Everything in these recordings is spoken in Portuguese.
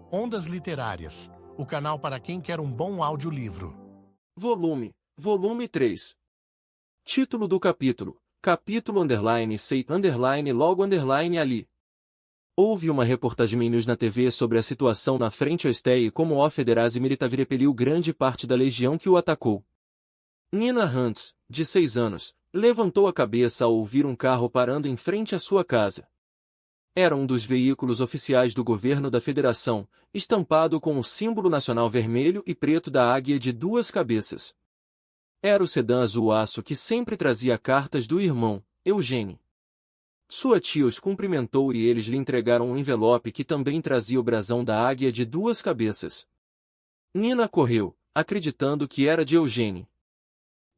Ondas Literárias, o canal para quem quer um bom audiolivro. Volume 3. Título do capítulo: Capítulo sei logo ali. Houve uma reportagem news na TV sobre a situação na frente oeste e como o Federasi Militar repeliu grande parte da legião que o atacou. Nina Huntz, de 6 anos, levantou a cabeça ao ouvir um carro parando em frente à sua casa. Era um dos veículos oficiais do governo da Federação, estampado com o símbolo nacional vermelho e preto da águia de 2 cabeças. Era o sedã azul aço que sempre trazia cartas do irmão, Eugênio. Sua tia os cumprimentou e eles lhe entregaram um envelope que também trazia o brasão da águia de 2 cabeças. Nina correu, acreditando que era de Eugênio.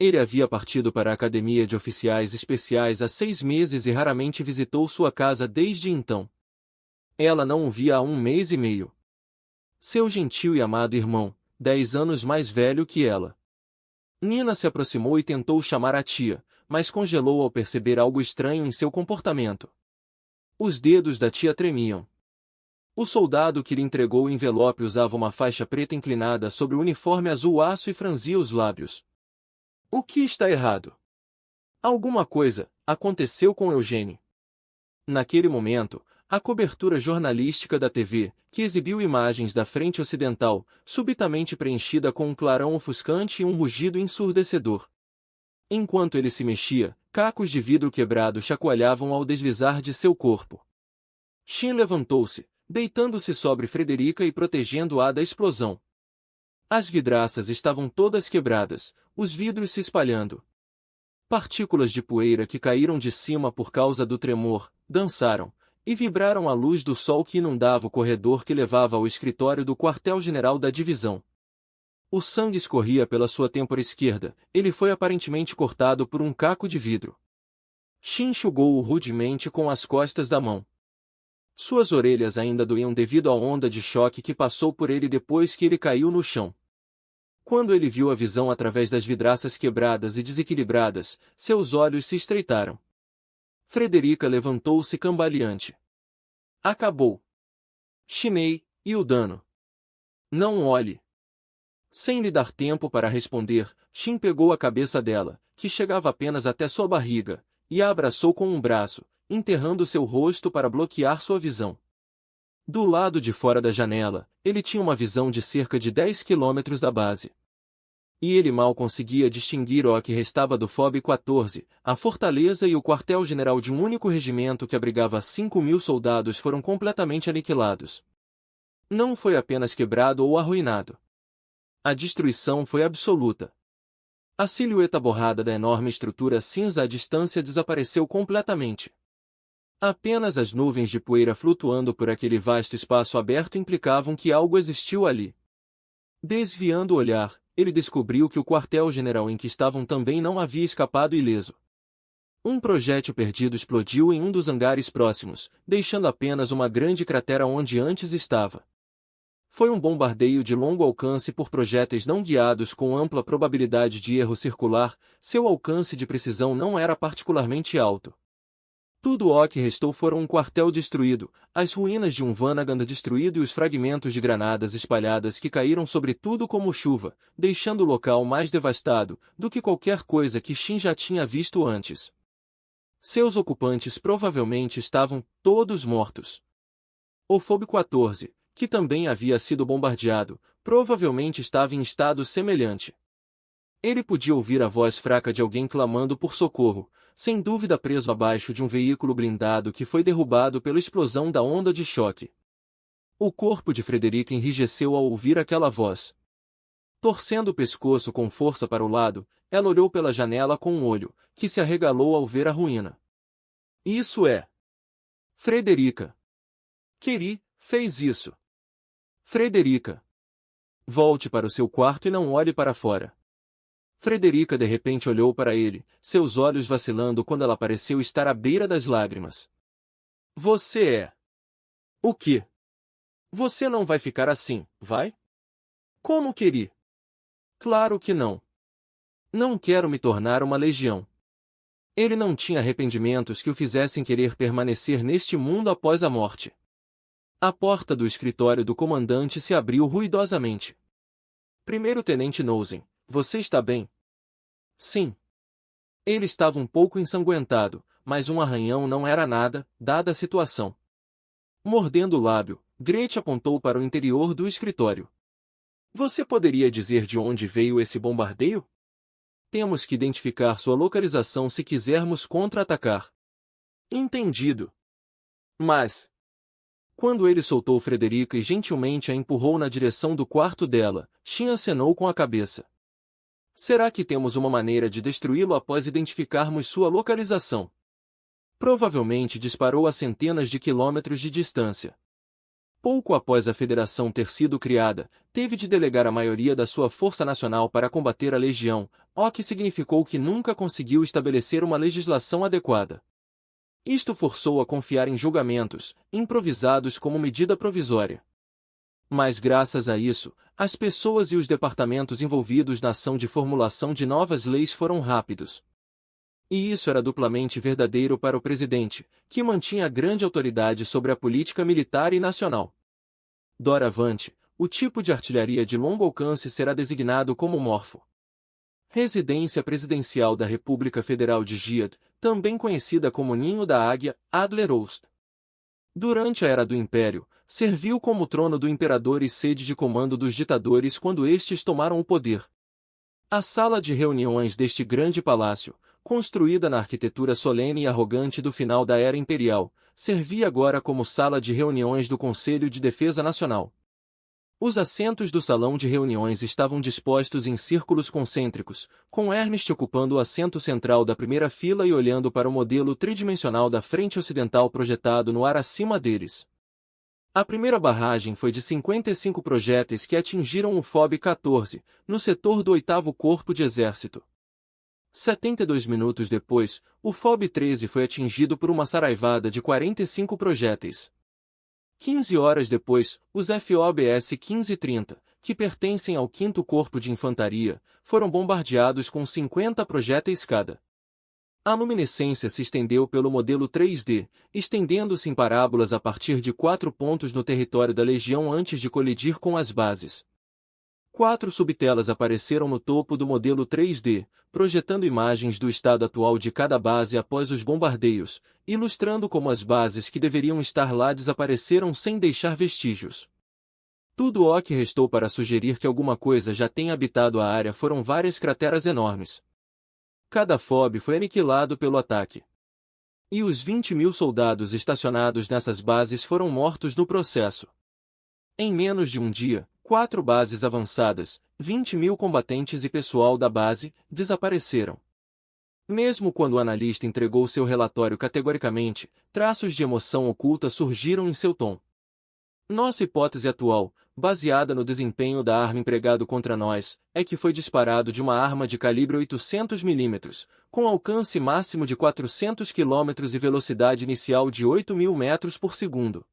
Ele havia partido para a Academia de Oficiais Especiais há 6 meses e raramente visitou sua casa desde então. Ela não o via há 1 mês e meio. Seu gentil e amado irmão, 10 anos mais velho que ela. Nina se aproximou e tentou chamar a tia, mas congelou ao perceber algo estranho em seu comportamento. Os dedos da tia tremiam. O soldado que lhe entregou o envelope usava uma faixa preta inclinada sobre o uniforme azul aço e franzia os lábios. O que está errado? Alguma coisa aconteceu com Eugênio. Naquele momento, a cobertura jornalística da TV, que exibiu imagens da frente ocidental, subitamente preenchida com um clarão ofuscante e um rugido ensurdecedor. Enquanto ele se mexia, cacos de vidro quebrado chacoalhavam ao deslizar de seu corpo. Shin levantou-se, deitando-se sobre Frederica e protegendo-a da explosão. As vidraças estavam todas quebradas, os vidros se espalhando. Partículas de poeira que caíram de cima por causa do tremor, dançaram, e vibraram à luz do sol que inundava o corredor que levava ao escritório do quartel-general da divisão. O sangue escorria pela sua têmpora esquerda, ele foi aparentemente cortado por um caco de vidro. Shin enxugou-o rudemente com as costas da mão. Suas orelhas ainda doíam devido à onda de choque que passou por ele depois que ele caiu no chão. Quando ele viu a visão através das vidraças quebradas e desequilibradas, seus olhos se estreitaram. Frederica levantou-se cambaleante. Acabou. Chinei, e o dano? Não olhe. Sem lhe dar tempo para responder, Shin pegou a cabeça dela, que chegava apenas até sua barriga, e a abraçou com um braço, enterrando seu rosto para bloquear sua visão. Do lado de fora da janela, ele tinha uma visão de cerca de 10 quilômetros da base. E ele mal conseguia distinguir o que restava do FOB 14, a fortaleza e o quartel-general de um único regimento que abrigava 5.000 soldados foram completamente aniquilados. Não foi apenas quebrado ou arruinado. A destruição foi absoluta. A silhueta borrada da enorme estrutura cinza à distância desapareceu completamente. Apenas as nuvens de poeira flutuando por aquele vasto espaço aberto implicavam que algo existiu ali. Desviando o olhar, ele descobriu que o quartel-general em que estavam também não havia escapado ileso. Um projétil perdido explodiu em um dos hangares próximos, deixando apenas uma grande cratera onde antes estava. Foi um bombardeio de longo alcance por projéteis não guiados com ampla probabilidade de erro circular, seu alcance de precisão não era particularmente alto. Tudo o que restou foram um quartel destruído, as ruínas de um Vanagan destruído e os fragmentos de granadas espalhadas que caíram sobre tudo como chuva, deixando o local mais devastado do que qualquer coisa que Shin já tinha visto antes. Seus ocupantes provavelmente estavam todos mortos. O FOB 14, que também havia sido bombardeado, provavelmente estava em estado semelhante. Ele podia ouvir a voz fraca de alguém clamando por socorro, sem dúvida preso abaixo de um veículo blindado que foi derrubado pela explosão da onda de choque. O corpo de Frederica enrijeceu ao ouvir aquela voz. Torcendo o pescoço com força para o lado, ela olhou pela janela com um olho, que se arregalou ao ver a ruína. Isso é... Frederica. Keri fez isso. Frederica. Volte para o seu quarto e não olhe para fora. Frederica de repente olhou para ele, seus olhos vacilando quando ela pareceu estar à beira das lágrimas. Você é... O quê? Você não vai ficar assim, vai? Como Keri? Claro que não. Não quero me tornar uma legião. Ele não tinha arrependimentos que o fizessem querer permanecer neste mundo após a morte. A porta do escritório do comandante se abriu ruidosamente. Primeiro-tenente Knowsen, você está bem? Sim. Ele estava um pouco ensanguentado, mas um arranhão não era nada, dada a situação. Mordendo o lábio, Gretchen apontou para o interior do escritório. Você poderia dizer de onde veio esse bombardeio? Temos que identificar sua localização se quisermos contra-atacar. Entendido. Mas... Quando ele soltou Frederica e gentilmente a empurrou na direção do quarto dela, Shin acenou com a cabeça. Será que temos uma maneira de destruí-lo após identificarmos sua localização? Provavelmente disparou a centenas de quilômetros de distância. Pouco após a Federação ter sido criada, teve de delegar a maioria da sua força nacional para combater a Legião, o que significou que nunca conseguiu estabelecer uma legislação adequada. Isto forçou a confiar em julgamentos, improvisados como medida provisória. Mas graças a isso, as pessoas e os departamentos envolvidos na ação de formulação de novas leis foram rápidos. E isso era duplamente verdadeiro para o presidente, que mantinha grande autoridade sobre a política militar e nacional. Doravante, o tipo de artilharia de longo alcance será designado como Morfo. Residência Presidencial da República Federal de Giad, também conhecida como Ninho da Águia, Adler-Ost. Durante a Era do Império, serviu como trono do imperador e sede de comando dos ditadores quando estes tomaram o poder. A sala de reuniões deste grande palácio, construída na arquitetura solene e arrogante do final da Era Imperial, servia agora como sala de reuniões do Conselho de Defesa Nacional. Os assentos do salão de reuniões estavam dispostos em círculos concêntricos, com Ernest ocupando o assento central da primeira fila e olhando para o modelo tridimensional da frente ocidental projetado no ar acima deles. A primeira barragem foi de 55 projéteis que atingiram o FOB-14, no setor do 8º Corpo de Exército. 72 minutos depois, o FOB-13 foi atingido por uma saraivada de 45 projéteis. 15 horas depois, os FOBS 1530, que pertencem ao 5º Corpo de Infantaria, foram bombardeados com 50 projéteis cada. A luminescência se estendeu pelo modelo 3D, estendendo-se em parábolas a partir de 4 pontos no território da Legião antes de colidir com as bases. 4 subtelas apareceram no topo do modelo 3D, projetando imagens do estado atual de cada base após os bombardeios, ilustrando como as bases que deveriam estar lá desapareceram sem deixar vestígios. Tudo o que restou para sugerir que alguma coisa já tenha habitado a área foram várias crateras enormes. Cada FOB foi aniquilado pelo ataque. E os 20.000 soldados estacionados nessas bases foram mortos no processo. Em menos de um dia, 4 bases avançadas, 20.000 combatentes e pessoal da base, desapareceram. Mesmo quando o analista entregou seu relatório categoricamente, traços de emoção oculta surgiram em seu tom. Nossa hipótese atual, baseada no desempenho da arma empregado contra nós, é que foi disparado de uma arma de calibre 800 mm, com alcance máximo de 400 km e velocidade inicial de 8.000 metros por segundo.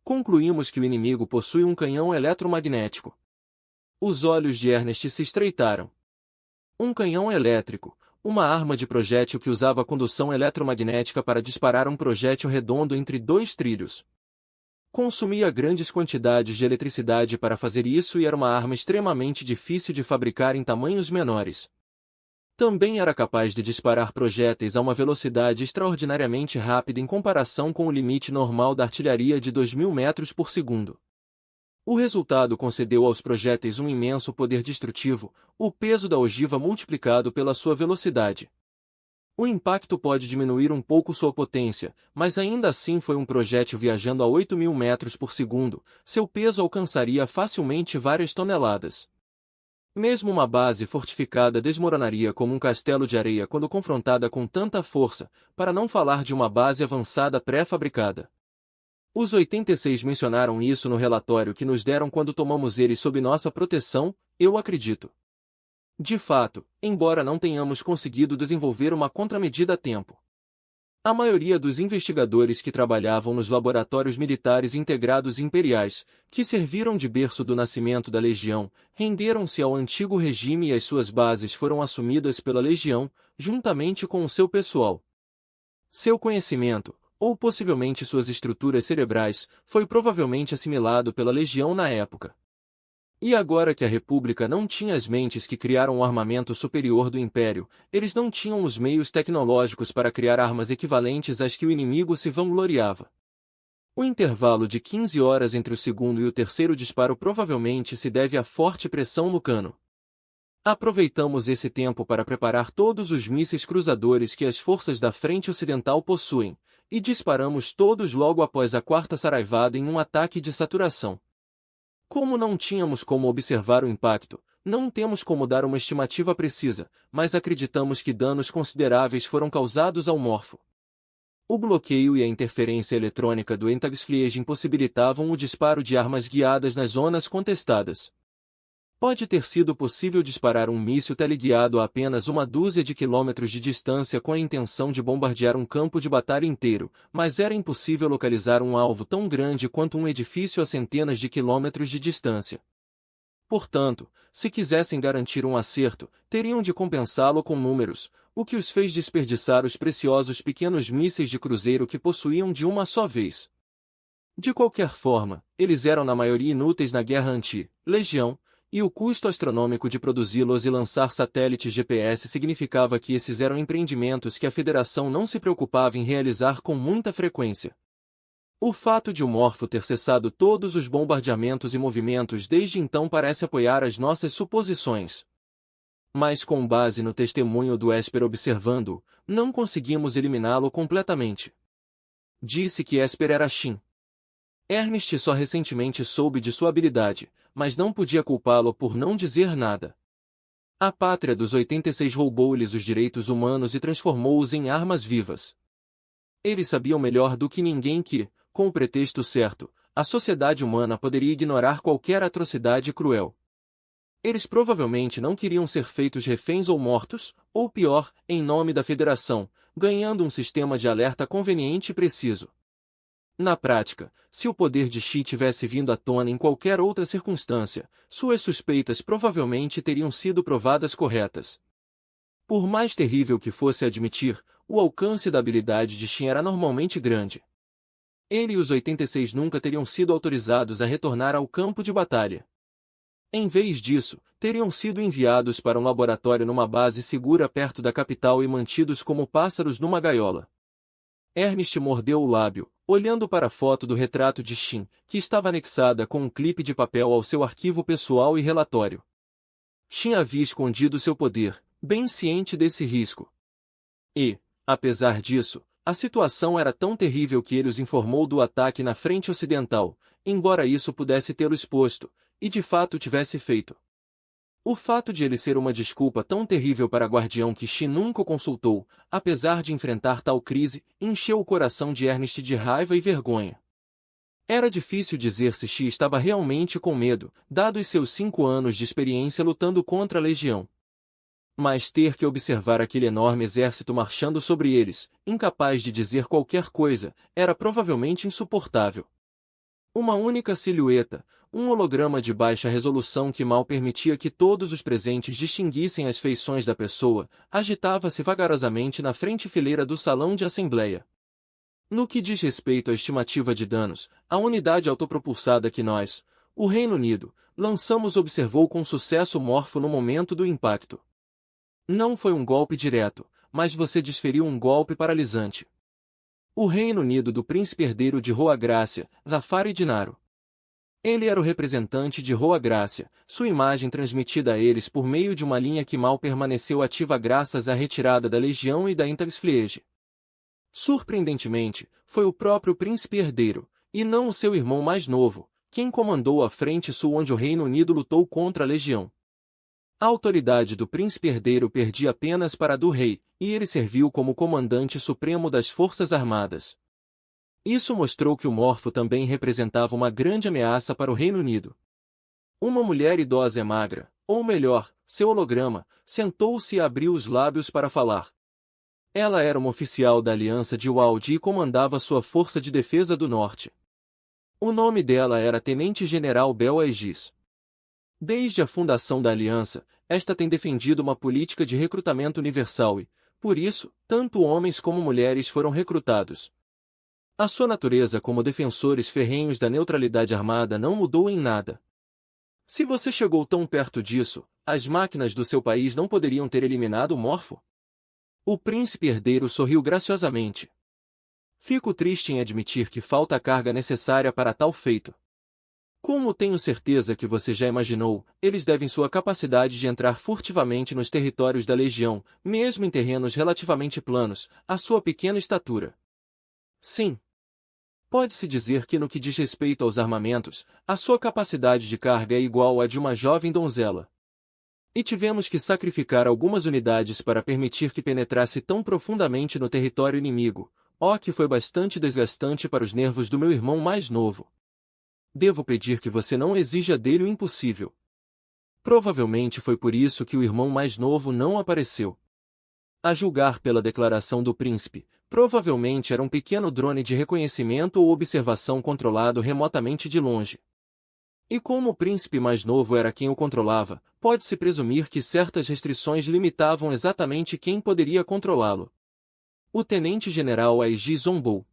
Concluímos que o inimigo possui um canhão eletromagnético. Os olhos de Ernest se estreitaram. Um canhão elétrico, uma arma de projétil que usava condução eletromagnética para disparar um projétil redondo entre 2 trilhos. Consumia grandes quantidades de eletricidade para fazer isso e era uma arma extremamente difícil de fabricar em tamanhos menores. Também era capaz de disparar projéteis a uma velocidade extraordinariamente rápida em comparação com o limite normal da artilharia de 2.000 metros por segundo. O resultado concedeu aos projéteis um imenso poder destrutivo, o peso da ogiva multiplicado pela sua velocidade. O impacto pode diminuir um pouco sua potência, mas ainda assim foi um projétil viajando a 8.000 metros por segundo, seu peso alcançaria facilmente várias toneladas. Mesmo uma base fortificada desmoronaria como um castelo de areia quando confrontada com tanta força, para não falar de uma base avançada pré-fabricada. Os 86 mencionaram isso no relatório que nos deram quando tomamos eles sob nossa proteção, eu acredito. De fato, embora não tenhamos conseguido desenvolver uma contramedida a tempo. A maioria dos investigadores que trabalhavam nos laboratórios militares integrados imperiais, que serviram de berço do nascimento da Legião, renderam-se ao antigo regime e as suas bases foram assumidas pela Legião, juntamente com o seu pessoal. Seu conhecimento, ou possivelmente suas estruturas cerebrais, foi provavelmente assimilado pela Legião na época. E agora que a República não tinha as mentes que criaram o armamento superior do Império, eles não tinham os meios tecnológicos para criar armas equivalentes às que o inimigo se vangloriava. O intervalo de 15 horas entre o segundo e o terceiro disparo provavelmente se deve à forte pressão no cano. Aproveitamos esse tempo para preparar todos os mísseis cruzadores que as forças da frente ocidental possuem, e disparamos todos logo após a quarta saraivada em um ataque de saturação. Como não tínhamos como observar o impacto, não temos como dar uma estimativa precisa, mas acreditamos que danos consideráveis foram causados ao Morfo. O bloqueio e a interferência eletrônica do Entagsfliege impossibilitavam o disparo de armas guiadas nas zonas contestadas. Pode ter sido possível disparar um míssil teleguiado a apenas uma dúzia de quilômetros de distância com a intenção de bombardear um campo de batalha inteiro, mas era impossível localizar um alvo tão grande quanto um edifício a centenas de quilômetros de distância. Portanto, se quisessem garantir um acerto, teriam de compensá-lo com números, o que os fez desperdiçar os preciosos pequenos mísseis de cruzeiro que possuíam de uma só vez. De qualquer forma, eles eram na maioria inúteis na guerra anti-Legião, e o custo astronômico de produzi-los e lançar satélites GPS significava que esses eram empreendimentos que a Federação não se preocupava em realizar com muita frequência. O fato de o Morfo ter cessado todos os bombardeamentos e movimentos desde então parece apoiar as nossas suposições. Mas com base no testemunho do Esper observando-o, não conseguimos eliminá-lo completamente. Disse que Esper era Shin. Ernest só recentemente soube de sua habilidade, mas não podia culpá-lo por não dizer nada. A pátria dos 86 roubou-lhes os direitos humanos e transformou-os em armas vivas. Eles sabiam melhor do que ninguém que, com o pretexto certo, a sociedade humana poderia ignorar qualquer atrocidade cruel. Eles provavelmente não queriam ser feitos reféns ou mortos, ou pior, em nome da Federação, ganhando um sistema de alerta conveniente e preciso. Na prática, se o poder de Xi tivesse vindo à tona em qualquer outra circunstância, suas suspeitas provavelmente teriam sido provadas corretas. Por mais terrível que fosse admitir, o alcance da habilidade de Xi era normalmente grande. Ele e os 86 nunca teriam sido autorizados a retornar ao campo de batalha. Em vez disso, teriam sido enviados para um laboratório numa base segura perto da capital e mantidos como pássaros numa gaiola. Ernest mordeu o lábio, olhando para a foto do retrato de Shin, que estava anexada com um clipe de papel ao seu arquivo pessoal e relatório. Shin havia escondido seu poder, bem ciente desse risco. E, apesar disso, a situação era tão terrível que ele os informou do ataque na frente ocidental, embora isso pudesse tê-lo exposto, e de fato tivesse feito. O fato de ele ser uma desculpa tão terrível para Guardião que Xi nunca o consultou, apesar de enfrentar tal crise, encheu o coração de Ernest de raiva e vergonha. Era difícil dizer se Xi estava realmente com medo, dados seus 5 anos de experiência lutando contra a Legião. Mas ter que observar aquele enorme exército marchando sobre eles, incapaz de dizer qualquer coisa, era provavelmente insuportável. Uma única silhueta, um holograma de baixa resolução que mal permitia que todos os presentes distinguissem as feições da pessoa, agitava-se vagarosamente na frente fileira do salão de assembleia. No que diz respeito à estimativa de danos, a unidade autopropulsada que nós, o Reino Unido, lançamos observou com sucesso o Morfo no momento do impacto. Não foi um golpe direto, mas você desferiu um golpe paralisante. O Reino Unido do príncipe herdeiro de Rua Grácia, Zafar Dinaro. Ele era o representante de Rua Grácia, sua imagem transmitida a eles por meio de uma linha que mal permaneceu ativa graças à retirada da Legião e da Entagsfliege. Surpreendentemente, foi o próprio príncipe herdeiro, e não o seu irmão mais novo, quem comandou a frente sul onde o Reino Unido lutou contra a Legião. A autoridade do príncipe herdeiro perdia apenas para a do rei, e ele serviu como comandante supremo das Forças Armadas. Isso mostrou que o Morfo também representava uma grande ameaça para o Reino Unido. Uma mulher idosa e magra, ou melhor, seu holograma, sentou-se e abriu os lábios para falar. Ela era uma oficial da Aliança de Waldi e comandava sua Força de Defesa do Norte. O nome dela era Tenente-General Bel Aegis. Desde a fundação da Aliança, esta tem defendido uma política de recrutamento universal e, por isso, tanto homens como mulheres foram recrutados. A sua natureza como defensores ferrenhos da neutralidade armada não mudou em nada. Se você chegou tão perto disso, as máquinas do seu país não poderiam ter eliminado o Morfo? O príncipe herdeiro sorriu graciosamente. Fico triste em admitir que falta a carga necessária para tal feito. Como tenho certeza que você já imaginou, eles devem sua capacidade de entrar furtivamente nos territórios da Legião, mesmo em terrenos relativamente planos, à sua pequena estatura. Sim. Pode-se dizer que no que diz respeito aos armamentos, a sua capacidade de carga é igual à de uma jovem donzela. E tivemos que sacrificar algumas unidades para permitir que penetrasse tão profundamente no território inimigo, que foi bastante desgastante para os nervos do meu irmão mais novo. Devo pedir que você não exija dele o impossível. Provavelmente foi por isso que o irmão mais novo não apareceu. A julgar pela declaração do príncipe, provavelmente era um pequeno drone de reconhecimento ou observação controlado remotamente de longe. E como o príncipe mais novo era quem o controlava, pode-se presumir que certas restrições limitavam exatamente quem poderia controlá-lo. O tenente-general Aigi zombou.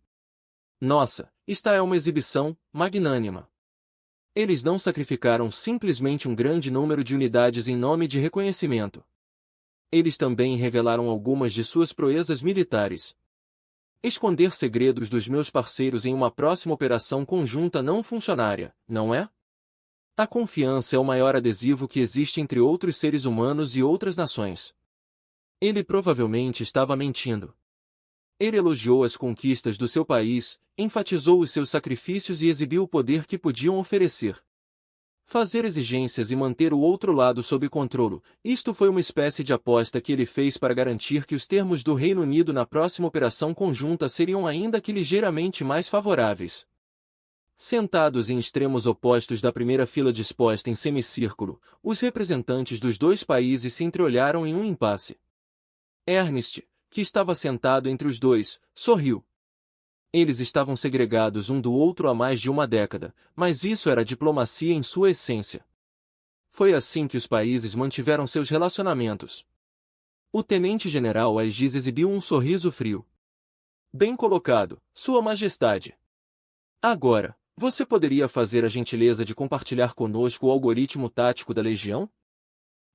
Nossa, esta é uma exibição magnânima. Eles não sacrificaram simplesmente um grande número de unidades em nome de reconhecimento. Eles também revelaram algumas de suas proezas militares. Esconder segredos dos meus parceiros em uma próxima operação conjunta não funcionária, não é? A confiança é o maior adesivo que existe entre outros seres humanos e outras nações. Ele provavelmente estava mentindo. Ele elogiou as conquistas do seu país, enfatizou os seus sacrifícios e exibiu o poder que podiam oferecer. Fazer exigências e manter o outro lado sob controle, isto foi uma espécie de aposta que ele fez para garantir que os termos do Reino Unido na próxima operação conjunta seriam ainda que ligeiramente mais favoráveis. Sentados em extremos opostos da primeira fila disposta em semicírculo, os representantes dos dois países se entreolharam em um impasse. Ernest, que estava sentado entre os dois, sorriu. Eles estavam segregados um do outro há mais de uma década, mas isso era diplomacia em sua essência. Foi assim que os países mantiveram seus relacionamentos. O tenente-general Aegis exibiu um sorriso frio. Bem colocado, Sua Majestade. Agora, você poderia fazer a gentileza de compartilhar conosco o algoritmo tático da Legião?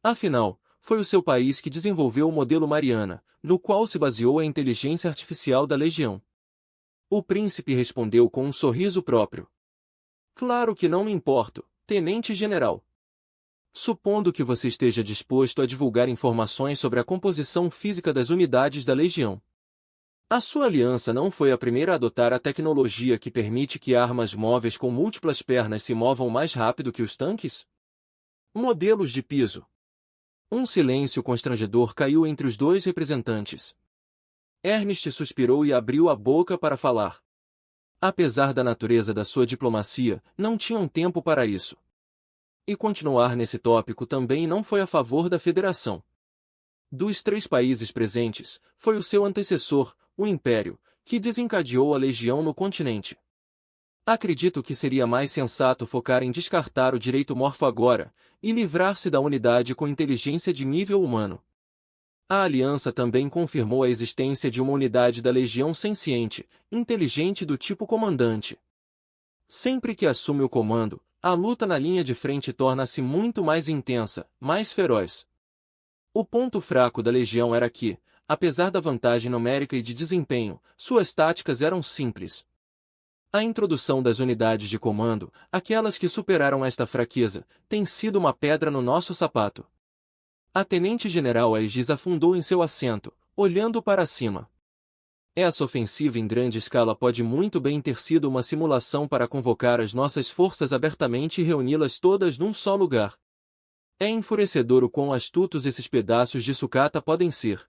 Afinal, foi o seu país que desenvolveu o modelo Mariana, no qual se baseou a inteligência artificial da Legião. O príncipe respondeu com um sorriso próprio. Claro que não me importo, tenente-general. Supondo que você esteja disposto a divulgar informações sobre a composição física das unidades da Legião. A sua aliança não foi a primeira a adotar a tecnologia que permite que armas móveis com múltiplas pernas se movam mais rápido que os tanques? Modelos de piso. Um silêncio constrangedor caiu entre os dois representantes. Ernest suspirou e abriu a boca para falar. Apesar da natureza da sua diplomacia, não tinham tempo para isso. E continuar nesse tópico também não foi a favor da Federação. Dos 3 países presentes, foi o seu antecessor, o Império, que desencadeou a Legião no continente. Acredito que seria mais sensato focar em descartar o direito morfo agora, e livrar-se da unidade com inteligência de nível humano. A aliança também confirmou a existência de uma unidade da Legião senciente, inteligente do tipo comandante. Sempre que assume o comando, a luta na linha de frente torna-se muito mais intensa, mais feroz. O ponto fraco da Legião era que, apesar da vantagem numérica e de desempenho, suas táticas eram simples. A introdução das unidades de comando, aquelas que superaram esta fraqueza, tem sido uma pedra no nosso sapato. A tenente-general Aegis afundou em seu assento, olhando para cima. Essa ofensiva em grande escala pode muito bem ter sido uma simulação para convocar as nossas forças abertamente e reuni-las todas num só lugar. É enfurecedor o quão astutos esses pedaços de sucata podem ser.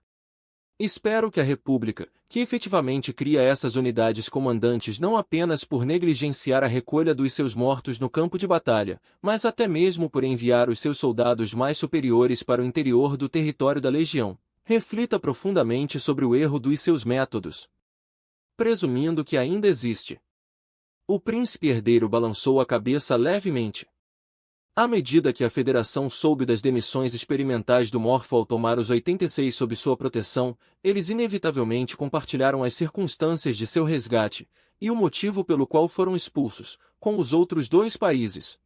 Espero que a República, que efetivamente cria essas unidades comandantes não apenas por negligenciar a recolha dos seus mortos no campo de batalha, mas até mesmo por enviar os seus soldados mais superiores para o interior do território da Legião, reflita profundamente sobre o erro dos seus métodos. Presumindo que ainda existe. O príncipe herdeiro balançou a cabeça levemente. À medida que a Federação soube das demissões experimentais do Morfo ao tomar os 86 sob sua proteção, eles inevitavelmente compartilharam as circunstâncias de seu resgate, e o motivo pelo qual foram expulsos, com os outros 2 países.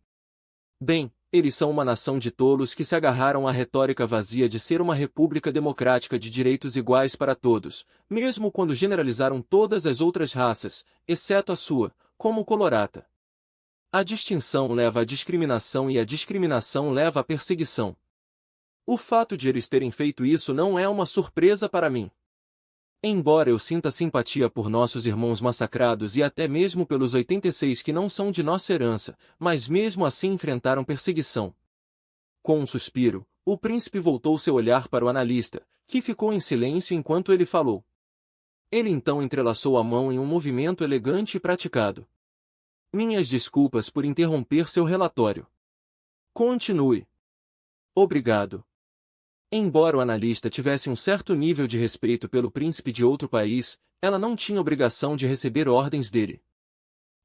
Bem, eles são uma nação de tolos que se agarraram à retórica vazia de ser uma república democrática de direitos iguais para todos, mesmo quando generalizaram todas as outras raças, exceto a sua, como colorata. A distinção leva à discriminação e a discriminação leva à perseguição. O fato de eles terem feito isso não é uma surpresa para mim. Embora eu sinta simpatia por nossos irmãos massacrados e até mesmo pelos 86 que não são de nossa herança, mas mesmo assim enfrentaram perseguição. Com um suspiro, o príncipe voltou seu olhar para o analista, que ficou em silêncio enquanto ele falou. Ele então entrelaçou a mão em um movimento elegante e praticado. Minhas desculpas por interromper seu relatório. Continue. Obrigado. Embora o analista tivesse um certo nível de respeito pelo príncipe de outro país, ela não tinha obrigação de receber ordens dele.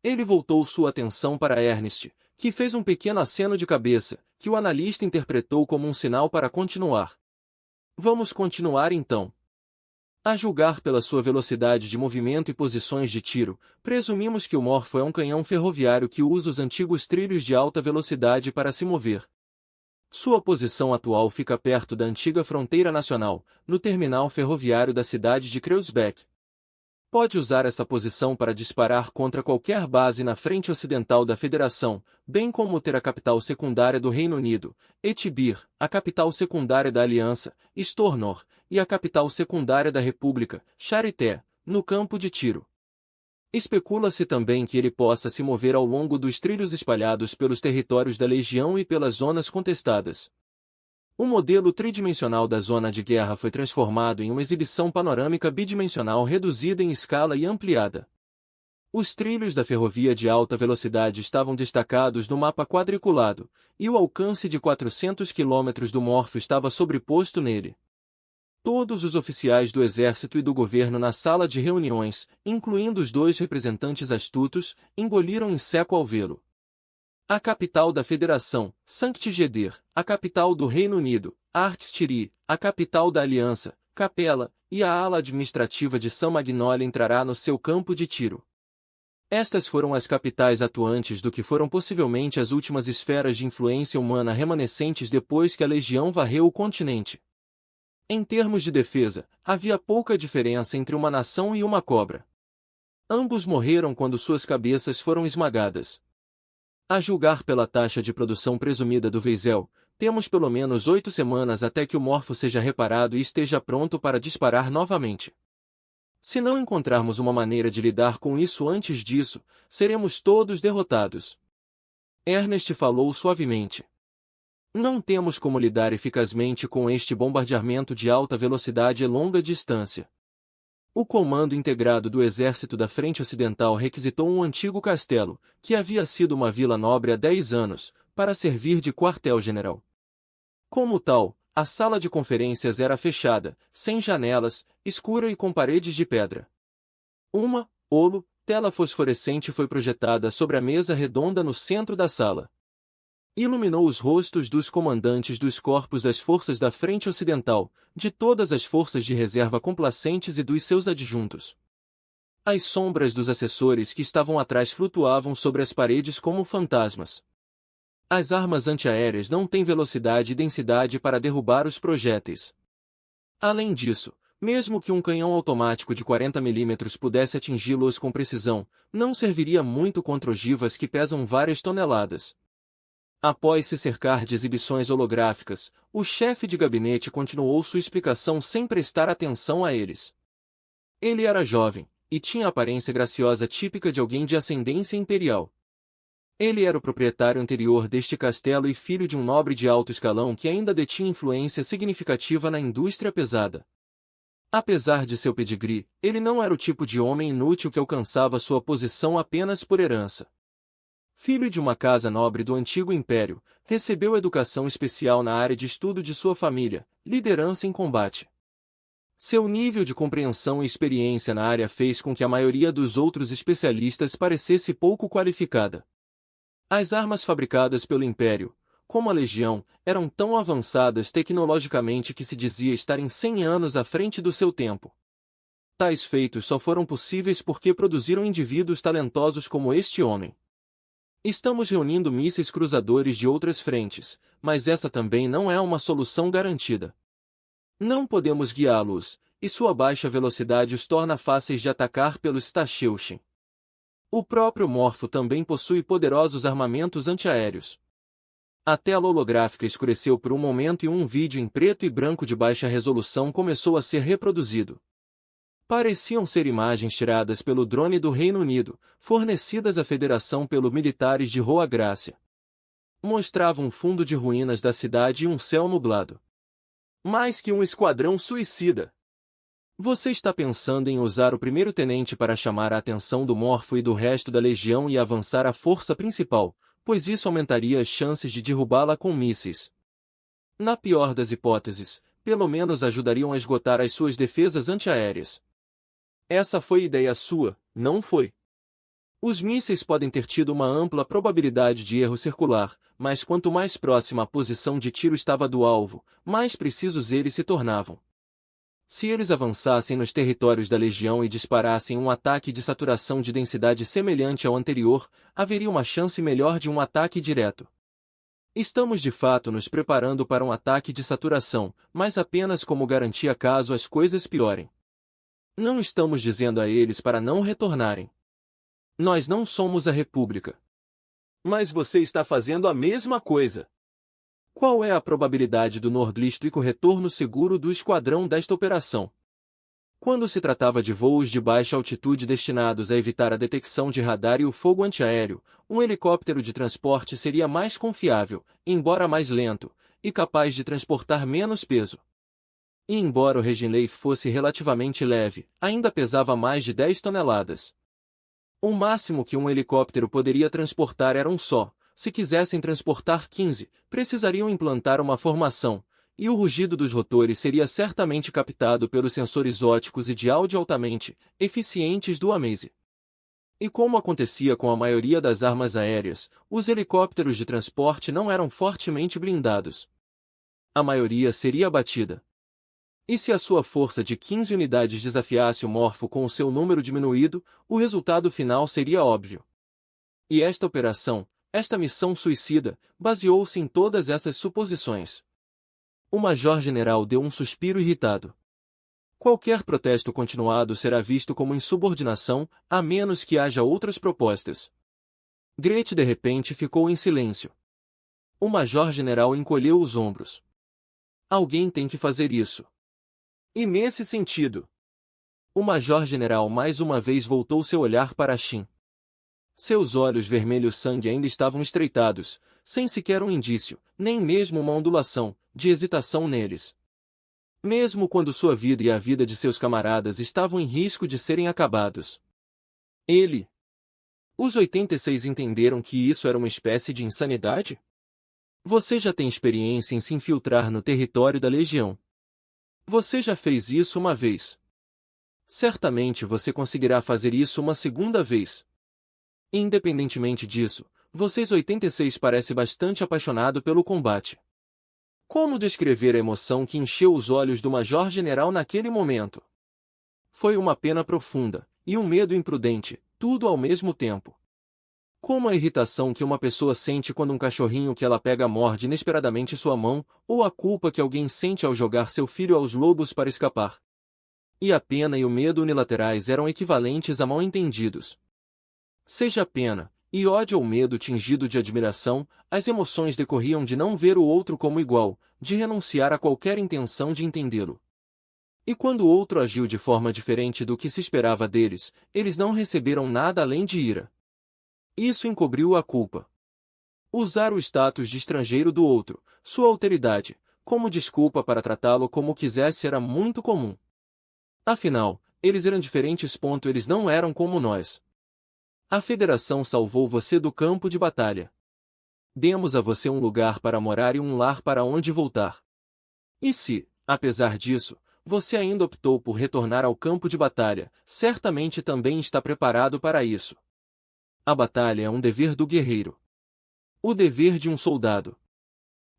Ele voltou sua atenção para Ernest, que fez um pequeno aceno de cabeça, que o analista interpretou como um sinal para continuar. Vamos continuar então. A julgar pela sua velocidade de movimento e posições de tiro, presumimos que o Morpho é um canhão ferroviário que usa os antigos trilhos de alta velocidade para se mover. Sua posição atual fica perto da antiga fronteira nacional, no terminal ferroviário da cidade de Kreuzberg. Pode usar essa posição para disparar contra qualquer base na frente ocidental da Federação, bem como ter a capital secundária do Reino Unido, Etibir, a capital secundária da Aliança, Stornor, e a capital secundária da República, Charité, no campo de tiro. Especula-se também que ele possa se mover ao longo dos trilhos espalhados pelos territórios da Legião e pelas zonas contestadas. O modelo tridimensional da zona de guerra foi transformado em uma exibição panorâmica bidimensional reduzida em escala e ampliada. Os trilhos da ferrovia de alta velocidade estavam destacados no mapa quadriculado, e o alcance de 400 km do Morpho estava sobreposto nele. Todos os oficiais do exército e do governo na sala de reuniões, incluindo os 2 representantes astutos, engoliram em seco ao vê-lo. A capital da Federação, Sankt-Geder, a capital do Reino Unido, Arcstiri, a capital da Aliança, Capela, e a ala administrativa de São Magnolia entrará no seu campo de tiro. Estas foram as capitais atuantes do que foram possivelmente as últimas esferas de influência humana remanescentes depois que a Legião varreu o continente. Em termos de defesa, havia pouca diferença entre uma nação e uma cobra. Ambos morreram quando suas cabeças foram esmagadas. A julgar pela taxa de produção presumida do Weisel, temos pelo menos 8 semanas até que o Morpho seja reparado e esteja pronto para disparar novamente. Se não encontrarmos uma maneira de lidar com isso antes disso, seremos todos derrotados. Ernest falou suavemente. Não temos como lidar eficazmente com este bombardeamento de alta velocidade e longa distância. O Comando Integrado do Exército da Frente Ocidental requisitou um antigo castelo, que havia sido uma vila nobre há 10 anos, para servir de quartel-general. Como tal, a sala de conferências era fechada, sem janelas, escura e com paredes de pedra. Uma tela fosforescente foi projetada sobre a mesa redonda no centro da sala. Iluminou os rostos dos comandantes dos corpos das forças da Frente Ocidental, de todas as forças de reserva complacentes e dos seus adjuntos. As sombras dos assessores que estavam atrás flutuavam sobre as paredes como fantasmas. As armas antiaéreas não têm velocidade e densidade para derrubar os projéteis. Além disso, mesmo que um canhão automático de 40 mm pudesse atingi-los com precisão, não serviria muito contra ogivas que pesam várias toneladas. Após se cercar de exibições holográficas, o chefe de gabinete continuou sua explicação sem prestar atenção a eles. Ele era jovem, e tinha a aparência graciosa típica de alguém de ascendência imperial. Ele era o proprietário anterior deste castelo e filho de um nobre de alto escalão que ainda detinha influência significativa na indústria pesada. Apesar de seu pedigree, ele não era o tipo de homem inútil que alcançava sua posição apenas por herança. Filho de uma casa nobre do antigo império, recebeu educação especial na área de estudo de sua família, liderança em combate. Seu nível de compreensão e experiência na área fez com que a maioria dos outros especialistas parecesse pouco qualificada. As armas fabricadas pelo Império, como a Legião, eram tão avançadas tecnologicamente que se dizia estarem 100 anos à frente do seu tempo. Tais feitos só foram possíveis porque produziram indivíduos talentosos como este homem. Estamos reunindo mísseis cruzadores de outras frentes, mas essa também não é uma solução garantida. Não podemos guiá-los, e sua baixa velocidade os torna fáceis de atacar pelos Stachelshin. O próprio Morfo também possui poderosos armamentos antiaéreos. A tela holográfica escureceu por um momento e um vídeo em preto e branco de baixa resolução começou a ser reproduzido. Pareciam ser imagens tiradas pelo drone do Reino Unido, fornecidas à Federação pelos militares de Rua Grácia. Mostravam um fundo de ruínas da cidade e um céu nublado. Mais que um esquadrão suicida. Você está pensando em usar o primeiro-tenente para chamar a atenção do Morfo e do resto da legião e avançar a força principal, pois isso aumentaria as chances de derrubá-la com mísseis. Na pior das hipóteses, pelo menos ajudariam a esgotar as suas defesas antiaéreas. Essa foi ideia sua, não foi? Os mísseis podem ter tido uma ampla probabilidade de erro circular, mas quanto mais próxima a posição de tiro estava do alvo, mais precisos eles se tornavam. Se eles avançassem nos territórios da Legião e disparassem um ataque de saturação de densidade semelhante ao anterior, haveria uma chance melhor de um ataque direto. Estamos de fato nos preparando para um ataque de saturação, mas apenas como garantia caso as coisas piorem. Não estamos dizendo a eles para não retornarem. Nós não somos a República. Mas você está fazendo a mesma coisa. Qual é a probabilidade do nordlístico retorno seguro do esquadrão desta operação? Quando se tratava de voos de baixa altitude destinados a evitar a detecção de radar e o fogo antiaéreo, um helicóptero de transporte seria mais confiável, embora mais lento, e capaz de transportar menos peso. E embora o Reginley fosse relativamente leve, ainda pesava mais de 10 toneladas. O máximo que um helicóptero poderia transportar era um só. Se quisessem transportar 15, precisariam implantar uma formação, e o rugido dos rotores seria certamente captado pelos sensores óticos e de áudio altamente eficientes do Amaze. E como acontecia com a maioria das armas aéreas, os helicópteros de transporte não eram fortemente blindados. A maioria seria abatida. E se a sua força de 15 unidades desafiasse o Morfo com o seu número diminuído, o resultado final seria óbvio. E esta missão suicida, baseou-se em todas essas suposições. O Major-General deu um suspiro irritado. Qualquer protesto continuado será visto como insubordinação, a menos que haja outras propostas. Gretchen de repente ficou em silêncio. O Major-General encolheu os ombros. Alguém tem que fazer isso. E nesse sentido, o Major-General mais uma vez voltou seu olhar para Shin. Seus olhos vermelho-sangue ainda estavam estreitados, sem sequer um indício, nem mesmo uma ondulação, de hesitação neles. Mesmo quando sua vida e a vida de seus camaradas estavam em risco de serem acabados. Os 86 entenderam que isso era uma espécie de insanidade? Você já tem experiência em se infiltrar no território da Legião. Você já fez isso uma vez. Certamente você conseguirá fazer isso uma segunda vez. Independentemente disso, vocês 86 parece bastante apaixonado pelo combate. Como descrever a emoção que encheu os olhos do Major-General naquele momento? Foi uma pena profunda, e um medo imprudente, tudo ao mesmo tempo. Como a irritação que uma pessoa sente quando um cachorrinho que ela pega morde inesperadamente sua mão, ou a culpa que alguém sente ao jogar seu filho aos lobos para escapar. E a pena e o medo unilaterais eram equivalentes a mal-entendidos. Seja pena, e ódio ou medo tingido de admiração, as emoções decorriam de não ver o outro como igual, de renunciar a qualquer intenção de entendê-lo. E quando o outro agiu de forma diferente do que se esperava deles, eles não receberam nada além de ira. Isso encobriu a culpa. Usar o status de estrangeiro do outro, sua alteridade, como desculpa para tratá-lo como quisesse era muito comum. Afinal, eles eram diferentes. Eles não eram como nós. A Federação salvou você do campo de batalha. Demos a você um lugar para morar e um lar para onde voltar. E se, apesar disso, você ainda optou por retornar ao campo de batalha, certamente também está preparado para isso. A batalha é um dever do guerreiro. O dever de um soldado.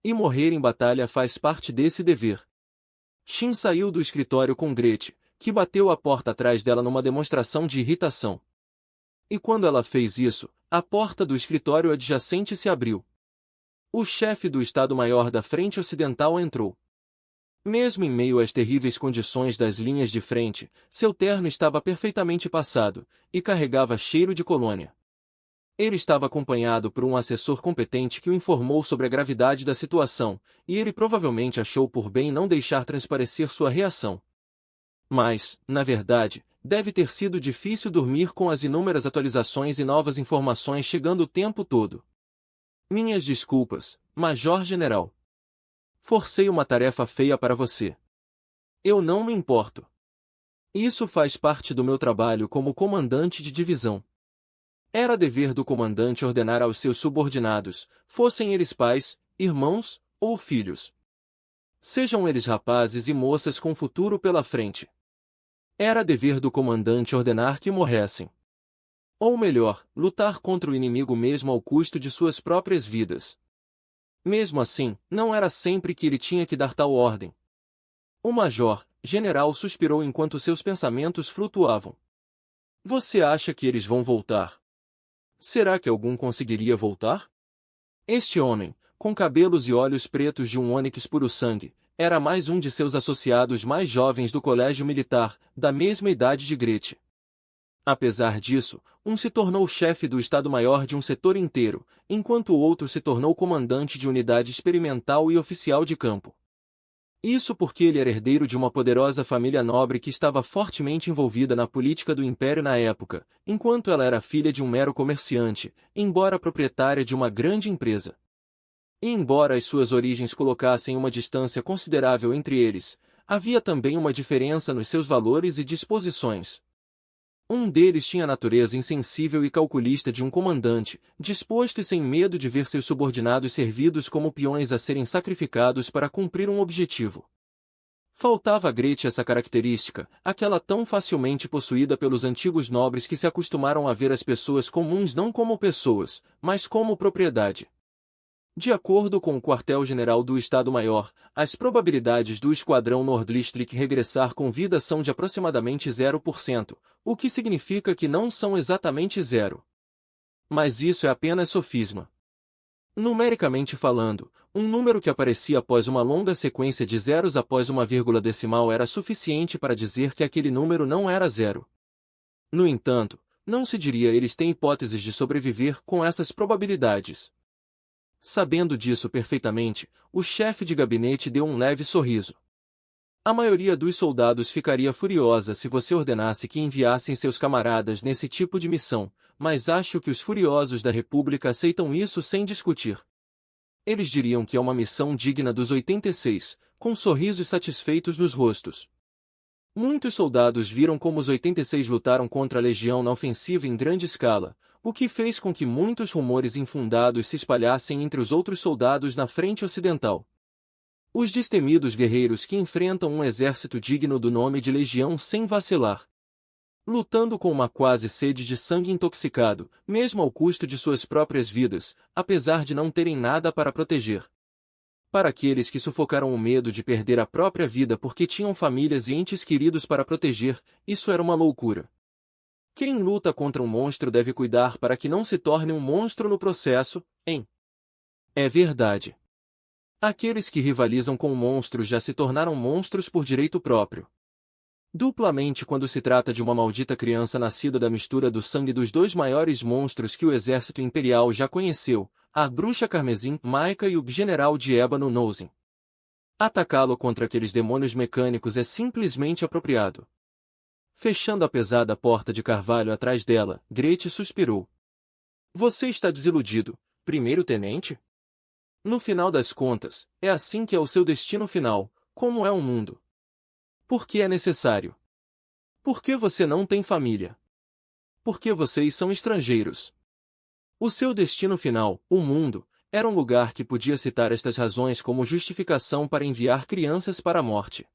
E morrer em batalha faz parte desse dever. Shin saiu do escritório com Gretchen, que bateu a porta atrás dela numa demonstração de irritação. E quando ela fez isso, a porta do escritório adjacente se abriu. O chefe do Estado-Maior da Frente Ocidental entrou. Mesmo em meio às terríveis condições das linhas de frente, seu terno estava perfeitamente passado, e carregava cheiro de colônia. Ele estava acompanhado por um assessor competente que o informou sobre a gravidade da situação, e ele provavelmente achou por bem não deixar transparecer sua reação. Mas, na verdade, deve ter sido difícil dormir com as inúmeras atualizações e novas informações chegando o tempo todo. Minhas desculpas, Major-General. Forcei uma tarefa feia para você. Eu não me importo. Isso faz parte do meu trabalho como comandante de divisão. Era dever do comandante ordenar aos seus subordinados, fossem eles pais, irmãos ou filhos. Sejam eles rapazes e moças com futuro pela frente. Era dever do comandante ordenar que morressem. Ou melhor, lutar contra o inimigo mesmo ao custo de suas próprias vidas. Mesmo assim, não era sempre que ele tinha que dar tal ordem. O major-general suspirou enquanto seus pensamentos flutuavam. Você acha que eles vão voltar? Será que algum conseguiria voltar? Este homem, com cabelos e olhos pretos de um ônix puro sangue, era mais um de seus associados mais jovens do colégio militar, da mesma idade de Gretchen. Apesar disso, um se tornou chefe do Estado-Maior de um setor inteiro, enquanto o outro se tornou comandante de unidade experimental e oficial de campo. Isso porque ele era herdeiro de uma poderosa família nobre que estava fortemente envolvida na política do Império na época, enquanto ela era filha de um mero comerciante, embora proprietária de uma grande empresa. E embora as suas origens colocassem uma distância considerável entre eles, havia também uma diferença nos seus valores e disposições. Um deles tinha a natureza insensível e calculista de um comandante, disposto e sem medo de ver seus subordinados servidos como peões a serem sacrificados para cumprir um objetivo. Faltava a Gretchen essa característica, aquela tão facilmente possuída pelos antigos nobres que se acostumaram a ver as pessoas comuns não como pessoas, mas como propriedade. De acordo com o quartel-general do Estado-Maior, as probabilidades do Esquadrão Nordlichtrik regressar com vida são de aproximadamente 0%, o que significa que não são exatamente zero. Mas isso é apenas sofisma. Numericamente falando, um número que aparecia após uma longa sequência de zeros após uma vírgula decimal era suficiente para dizer que aquele número não era zero. No entanto, não se diria eles têm hipóteses de sobreviver com essas probabilidades. Sabendo disso perfeitamente, o chefe de gabinete deu um leve sorriso. A maioria dos soldados ficaria furiosa se você ordenasse que enviassem seus camaradas nesse tipo de missão, mas acho que os furiosos da República aceitam isso sem discutir. Eles diriam que é uma missão digna dos 86, com sorrisos satisfeitos nos rostos. Muitos soldados viram como os 86 lutaram contra a Legião na ofensiva em grande escala, o que fez com que muitos rumores infundados se espalhassem entre os outros soldados na frente ocidental. Os destemidos guerreiros que enfrentam um exército digno do nome de Legião sem vacilar. Lutando com uma quase sede de sangue intoxicado, mesmo ao custo de suas próprias vidas, apesar de não terem nada para proteger. Para aqueles que sufocaram o medo de perder a própria vida porque tinham famílias e entes queridos para proteger, isso era uma loucura. Quem luta contra um monstro deve cuidar para que não se torne um monstro no processo, hein? É verdade. Aqueles que rivalizam com monstros já se tornaram monstros por direito próprio. Duplamente quando se trata de uma maldita criança nascida da mistura do sangue dos dois maiores monstros que o exército imperial já conheceu, a bruxa carmesim Maika e o general de ébano Nozen. Atacá-lo contra aqueles demônios mecânicos é simplesmente apropriado. Fechando a pesada porta de carvalho atrás dela, Gretchen suspirou. Você está desiludido, primeiro-tenente? No final das contas, é assim que é o seu destino final, como é o mundo. Por que é necessário? Por que você não tem família? Por que vocês são estrangeiros? O seu destino final, o mundo, era um lugar que podia citar estas razões como justificação para enviar crianças para a morte.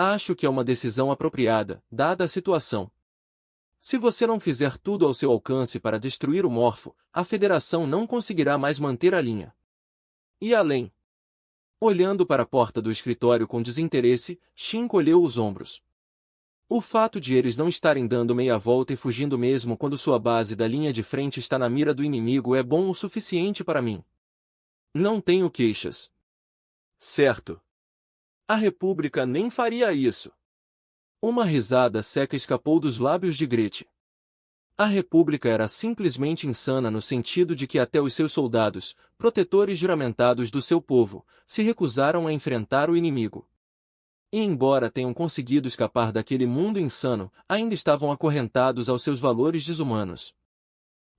Acho que é uma decisão apropriada, dada a situação. Se você não fizer tudo ao seu alcance para destruir o Morfo, a Federação não conseguirá mais manter a linha. E além. Olhando para a porta do escritório com desinteresse, Shin encolheu os ombros. O fato de eles não estarem dando meia volta e fugindo mesmo quando sua base da linha de frente está na mira do inimigo é bom o suficiente para mim. Não tenho queixas. Certo. A República nem faria isso. Uma risada seca escapou dos lábios de Gretchen. A República era simplesmente insana no sentido de que até os seus soldados, protetores juramentados do seu povo, se recusaram a enfrentar o inimigo. E embora tenham conseguido escapar daquele mundo insano, ainda estavam acorrentados aos seus valores desumanos.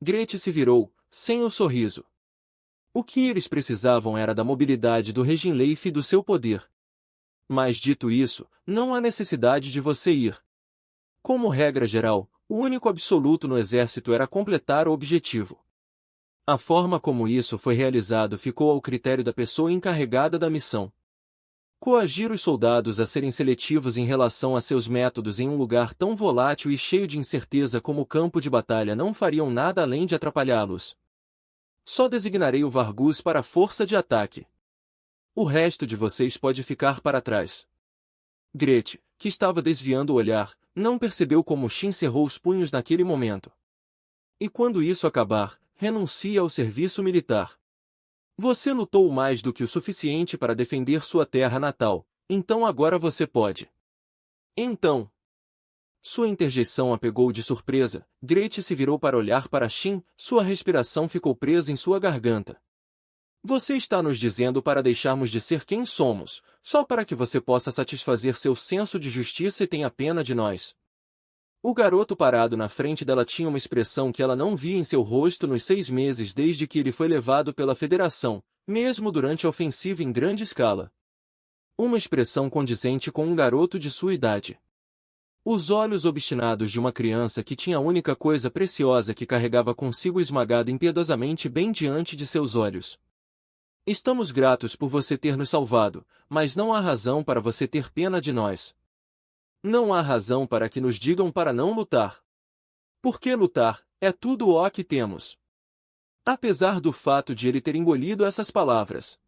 Gretchen se virou, sem o sorriso. O que eles precisavam era da mobilidade do Reginleif e do seu poder. Mas dito isso, não há necessidade de você ir. Como regra geral, o único absoluto no exército era completar o objetivo. A forma como isso foi realizado ficou ao critério da pessoa encarregada da missão. Coagir os soldados a serem seletivos em relação a seus métodos em um lugar tão volátil e cheio de incerteza como o campo de batalha não fariam nada além de atrapalhá-los. Só designarei o Vargus para a força de ataque. O resto de vocês pode ficar para trás. Gretchen, que estava desviando o olhar, não percebeu como Shin cerrou os punhos naquele momento. E quando isso acabar, renuncia ao serviço militar. Você lutou mais do que o suficiente para defender sua terra natal, então agora você pode. Então. Sua interjeição a pegou de surpresa. Gretchen se virou para olhar para Shin, sua respiração ficou presa em sua garganta. Você está nos dizendo para deixarmos de ser quem somos, só para que você possa satisfazer seu senso de justiça e tenha pena de nós. O garoto parado na frente dela tinha uma expressão que ela não via em seu rosto nos 6 meses desde que ele foi levado pela Federação, mesmo durante a ofensiva em grande escala. Uma expressão condizente com um garoto de sua idade. Os olhos obstinados de uma criança que tinha a única coisa preciosa que carregava consigo esmagada impiedosamente bem diante de seus olhos. Estamos gratos por você ter nos salvado, mas não há razão para você ter pena de nós. Não há razão para que nos digam para não lutar. Porque lutar é tudo o que temos. Apesar do fato de ele ter engolido essas palavras.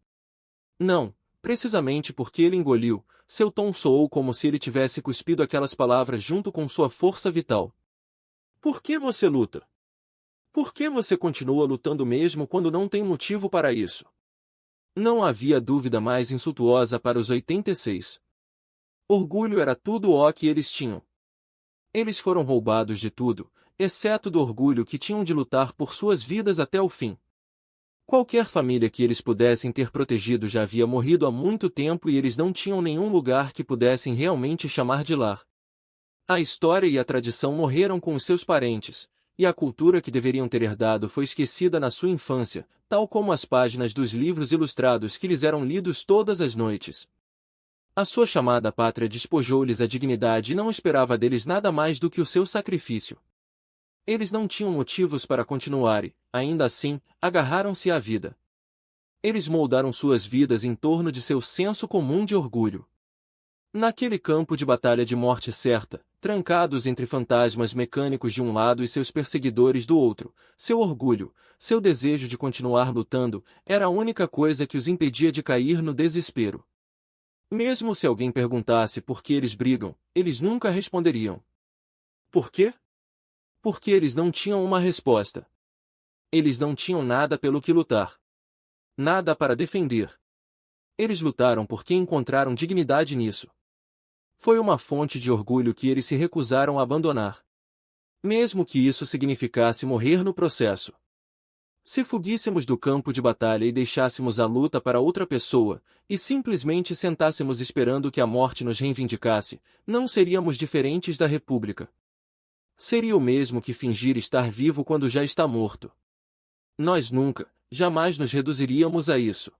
Não, precisamente porque ele engoliu, seu tom soou como se ele tivesse cuspido aquelas palavras junto com sua força vital. Por que você luta? Por que você continua lutando mesmo quando não tem motivo para isso? Não havia dúvida mais insultuosa para os 86. Orgulho era tudo o que eles tinham. Eles foram roubados de tudo, exceto do orgulho que tinham de lutar por suas vidas até o fim. Qualquer família que eles pudessem ter protegido já havia morrido há muito tempo e eles não tinham nenhum lugar que pudessem realmente chamar de lar. A história e a tradição morreram com os seus parentes, e a cultura que deveriam ter herdado foi esquecida na sua infância, tal como as páginas dos livros ilustrados que lhes eram lidos todas as noites. A sua chamada pátria despojou-lhes a dignidade e não esperava deles nada mais do que o seu sacrifício. Eles não tinham motivos para continuar e, ainda assim, agarraram-se à vida. Eles moldaram suas vidas em torno de seu senso comum de orgulho. Naquele campo de batalha de morte certa, trancados entre fantasmas mecânicos de um lado e seus perseguidores do outro, seu orgulho, seu desejo de continuar lutando, era a única coisa que os impedia de cair no desespero. Mesmo se alguém perguntasse por que eles brigam, eles nunca responderiam. Por quê? Porque eles não tinham uma resposta. Eles não tinham nada pelo que lutar. Nada para defender. Eles lutaram porque encontraram dignidade nisso. Foi uma fonte de orgulho que eles se recusaram a abandonar. Mesmo que isso significasse morrer no processo. Se fugíssemos do campo de batalha e deixássemos a luta para outra pessoa, e simplesmente sentássemos esperando que a morte nos reivindicasse, não seríamos diferentes da República. Seria o mesmo que fingir estar vivo quando já está morto. Nós nunca, jamais nos reduziríamos a isso.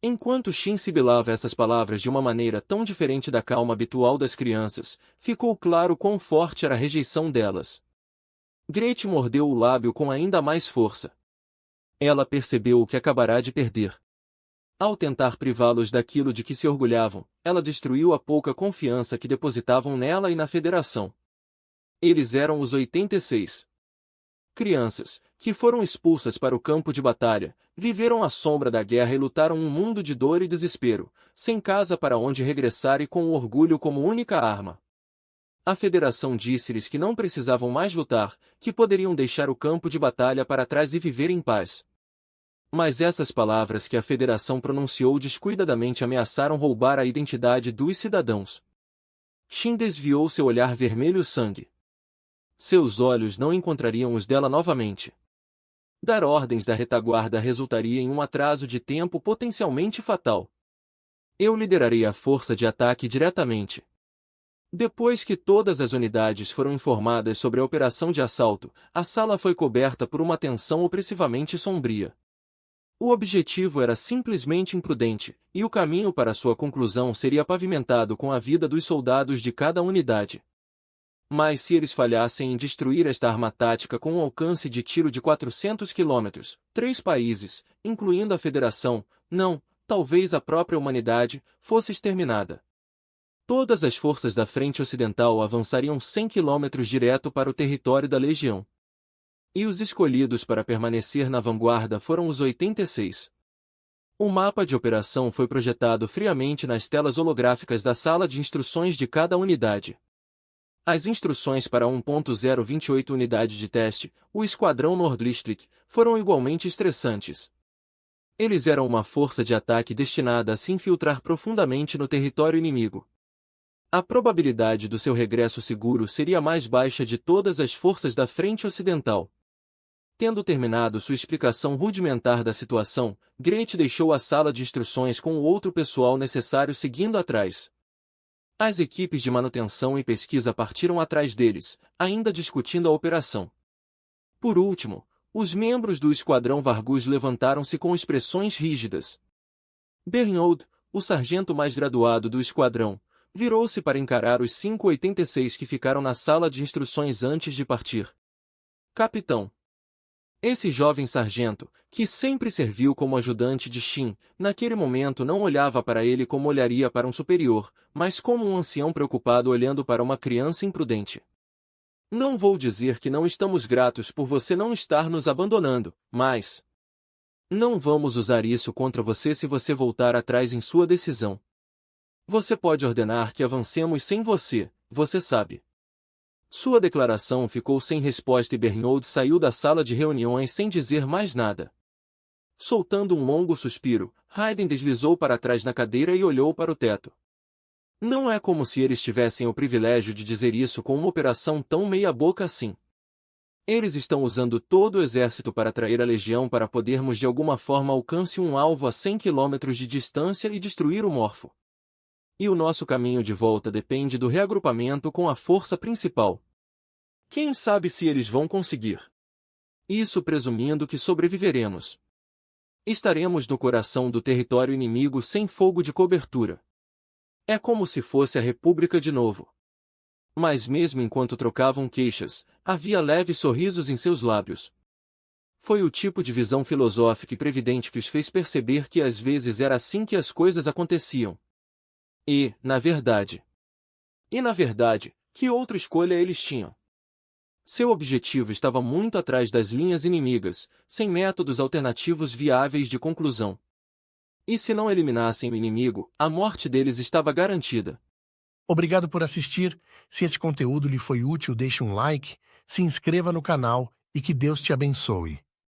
Enquanto Shin sibilava essas palavras de uma maneira tão diferente da calma habitual das crianças, ficou claro quão forte era a rejeição delas. Gretchen mordeu o lábio com ainda mais força. Ela percebeu o que acabará de perder. Ao tentar privá-los daquilo de que se orgulhavam, ela destruiu a pouca confiança que depositavam nela e na Federação. Eles eram os 86. Crianças, que foram expulsas para o campo de batalha, viveram à sombra da guerra e lutaram um mundo de dor e desespero, sem casa para onde regressar e com o orgulho como única arma. A Federação disse-lhes que não precisavam mais lutar, que poderiam deixar o campo de batalha para trás e viver em paz. Mas essas palavras que a Federação pronunciou descuidadamente ameaçaram roubar a identidade dos cidadãos. Shin desviou seu olhar vermelho sangue. Seus olhos não encontrariam os dela novamente. Dar ordens da retaguarda resultaria em um atraso de tempo potencialmente fatal. Eu liderarei a força de ataque diretamente. Depois que todas as unidades foram informadas sobre a operação de assalto, a sala foi coberta por uma tensão opressivamente sombria. O objetivo era simplesmente imprudente, e o caminho para sua conclusão seria pavimentado com a vida dos soldados de cada unidade. Mas se eles falhassem em destruir esta arma tática com um alcance de tiro de 400 quilômetros, 3 países, incluindo a Federação, não, talvez a própria humanidade, fosse exterminada. Todas as forças da frente ocidental avançariam 100 quilômetros direto para o território da Legião. E os escolhidos para permanecer na vanguarda foram os 86. O mapa de operação foi projetado friamente nas telas holográficas da sala de instruções de cada unidade. As instruções para 1.028 unidade de teste, o Esquadrão Nordlichtrik, foram igualmente estressantes. Eles eram uma força de ataque destinada a se infiltrar profundamente no território inimigo. A probabilidade do seu regresso seguro seria a mais baixa de todas as forças da frente ocidental. Tendo terminado sua explicação rudimentar da situação, Grant deixou a sala de instruções com o outro pessoal necessário seguindo atrás. As equipes de manutenção e pesquisa partiram atrás deles, ainda discutindo a operação. Por último, os membros do Esquadrão Vargus levantaram-se com expressões rígidas. Bernaud, o sargento mais graduado do esquadrão, virou-se para encarar os 586 que ficaram na sala de instruções antes de partir. Capitão. Esse jovem sargento, que sempre serviu como ajudante de Shin, naquele momento não olhava para ele como olharia para um superior, mas como um ancião preocupado olhando para uma criança imprudente. Não vou dizer que não estamos gratos por você não estar nos abandonando, mas não vamos usar isso contra você se você voltar atrás em sua decisão. Você pode ordenar que avancemos sem você, você sabe. Sua declaração ficou sem resposta e Bernaud saiu da sala de reuniões sem dizer mais nada. Soltando um longo suspiro, Hayden deslizou para trás na cadeira e olhou para o teto. Não é como se eles tivessem o privilégio de dizer isso com uma operação tão meia-boca assim. Eles estão usando todo o exército para atrair a legião para podermos de alguma forma alcance um alvo a 100 quilômetros de distância e destruir o Morfo. E o nosso caminho de volta depende do reagrupamento com a força principal. Quem sabe se eles vão conseguir? Isso presumindo que sobreviveremos. Estaremos no coração do território inimigo sem fogo de cobertura. É como se fosse a República de novo. Mas mesmo enquanto trocavam queixas, havia leves sorrisos em seus lábios. Foi o tipo de visão filosófica e previdente que os fez perceber que às vezes era assim que as coisas aconteciam. E, na verdade, que outra escolha eles tinham? Seu objetivo estava muito atrás das linhas inimigas, sem métodos alternativos viáveis de conclusão. E se não eliminassem o inimigo, a morte deles estava garantida. Obrigado por assistir. Se esse conteúdo lhe foi útil, deixe um like, se inscreva no canal e que Deus te abençoe.